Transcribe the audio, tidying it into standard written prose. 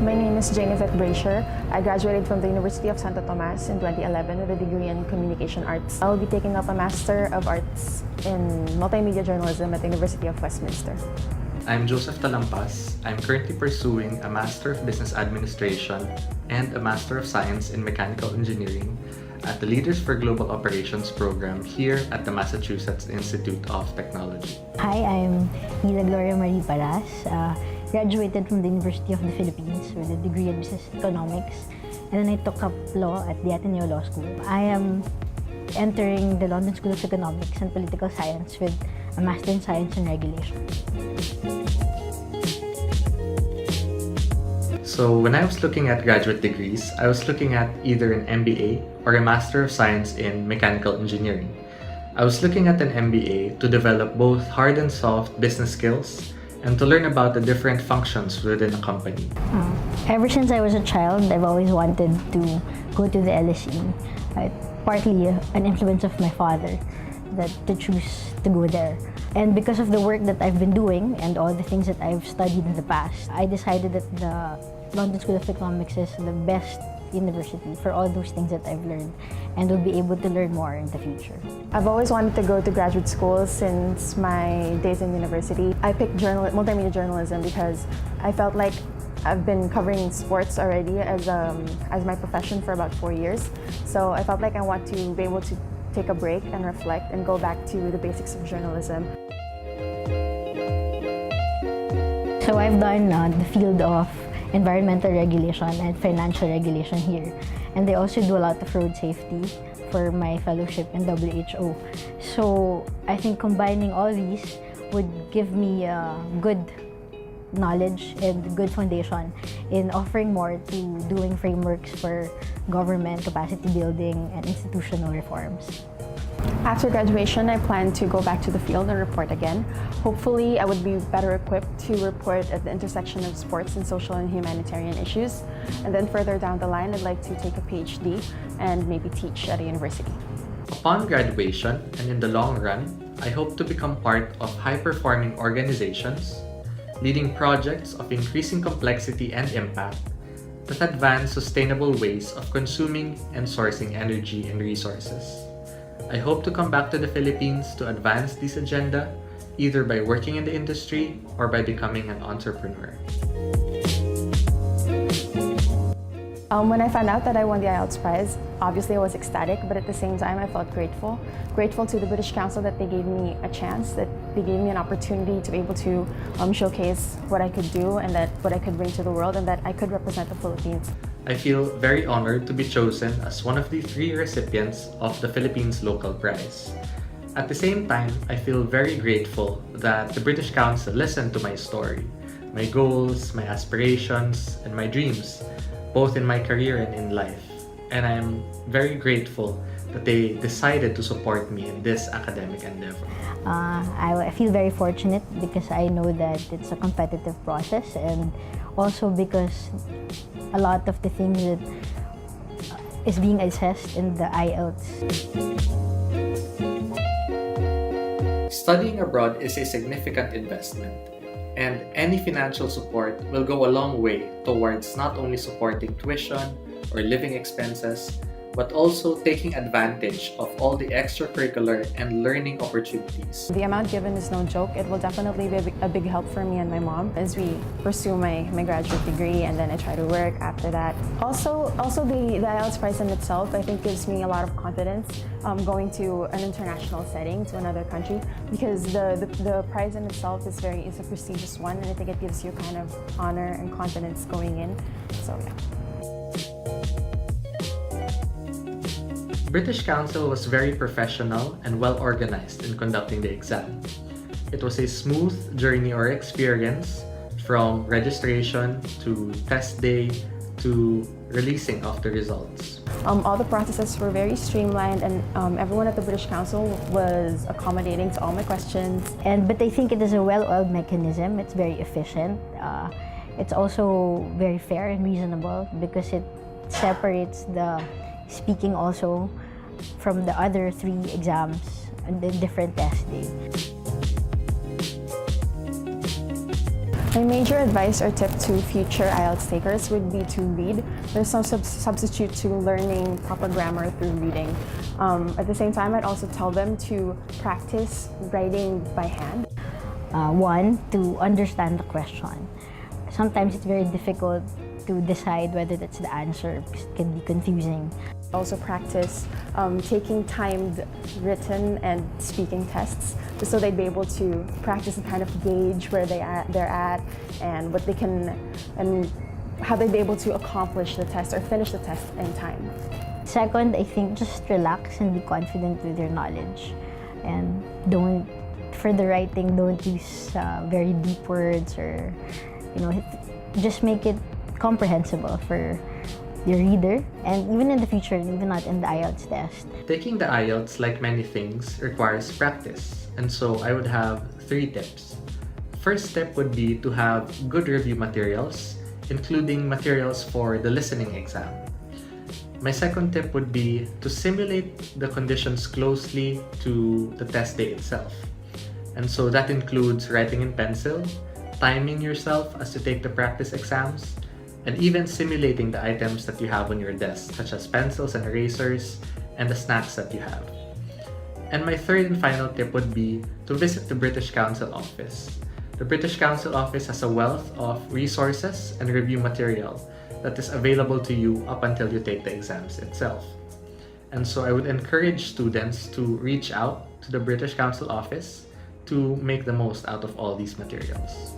My name is Jennifer Brasher. I graduated from the University of Santo Tomas in 2011 with a degree in Communication Arts. I'll be taking up a Master of Arts in Multimedia Journalism at the University of Westminster. I'm Joseph Talampas. I'm currently pursuing a Master of Business Administration and a Master of Science in Mechanical Engineering at the Leaders for Global Operations program here at the Massachusetts Institute of Technology. Hi, I'm Nila Gloria Marie Paras. Graduated from the University of the Philippines with a degree in Business Economics, and then I took up law at the Ateneo Law School. I am entering the London School of Economics and Political Science with a Master in Science and Regulation. So when I was looking at graduate degrees, I was looking at either an MBA or a Master of Science in Mechanical Engineering. I was looking at an MBA to develop both hard and soft business skills and to learn about the different functions within a company. Ever since I was a child, I've always wanted to go to the LSE. Partly an influence of my father to choose to go there. And because of the work that I've been doing and all the things that I've studied in the past, I decided that the London School of Economics is the best university for all those things that I've learned and will be able to learn more in the future. I've always wanted to go to graduate school since my days in university. I picked multimedia journalism because I felt like I've been covering sports already as my profession for about 4 years. So I felt like I want to be able to take a break and reflect and go back to the basics of journalism. So I've done the field of environmental regulation and financial regulation here. And they also do a lot of road safety for my fellowship in WHO. So I think combining all these would give me good knowledge and good foundation in offering more to doing frameworks for government capacity building and institutional reforms. After graduation, I plan to go back to the field and report again. Hopefully, I would be better equipped to report at the intersection of sports and social and humanitarian issues. And then further down the line, I'd like to take a PhD and maybe teach at a university. Upon graduation and in the long run, I hope to become part of high-performing organizations, leading projects of increasing complexity and impact that advance sustainable ways of consuming and sourcing energy and resources. I hope to come back to the Philippines to advance this agenda, either by working in the industry or by becoming an entrepreneur. When I found out that I won the IELTS prize, obviously I was ecstatic, but at the same time I felt grateful. Grateful to the British Council that they gave me a chance, that they gave me an opportunity to be able to showcase what I could do and what I could bring to the world and that I could represent the Philippines. I feel very honored to be chosen as one of the 3 recipients of the Philippines Local Prize. At the same time, I feel very grateful that the British Council listened to my story, my goals, my aspirations, and my dreams, both in my career and in life. And I am very grateful that they decided to support me in this academic endeavor. I feel very fortunate because I know that it's a competitive process, and also because a lot of the things that is being assessed in the IELTS. Studying abroad is a significant investment, and any financial support will go a long way towards not only supporting tuition or living expenses, but also taking advantage of all the extracurricular and learning opportunities. The amount given is no joke. It will definitely be a big help for me and my mom as we pursue my graduate degree and then I try to work after that. Also the IELTS prize in itself, I think, gives me a lot of confidence going to an international setting, to another country, because the prize in itself is a prestigious one, and I think it gives you kind of honor and confidence going in. So yeah. British Council was very professional and well organized in conducting the exam. It was a smooth journey or experience from registration to test day to releasing of the results. All the processes were very streamlined, and everyone at the British Council was accommodating to all my questions. But I think it is a well-oiled mechanism. It's very efficient. It's also very fair and reasonable because it separates the speaking also from the other 3 exams and the different test days. My major advice or tip to future IELTS takers would be to read. There's no substitute to learning proper grammar through reading. At the same time, I'd also tell them to practice writing by hand. One, to understand the question. Sometimes it's very difficult to decide whether that's the answer because it can be confusing. Also practice taking timed written and speaking tests just so they'd be able to practice and kind of gauge where they're at and what they can and how they'd be able to accomplish the test or finish the test in time. Second, I think just relax and be confident with your knowledge, and for the writing, don't use very deep words, or just make it comprehensible for your reader, and even in the future, even not in the IELTS test. Taking the IELTS, like many things, requires practice, and so I would have 3 tips. First step would be to have good review materials, including materials for the listening exam. My second tip would be to simulate the conditions closely to the test day itself. And so that includes writing in pencil, timing yourself as you take the practice exams, and even simulating the items that you have on your desk, such as pencils and erasers, and the snacks that you have. And my third and final tip would be to visit the British Council office. The British Council office has a wealth of resources and review material that is available to you up until you take the exams itself. And so I would encourage students to reach out to the British Council office to make the most out of all these materials.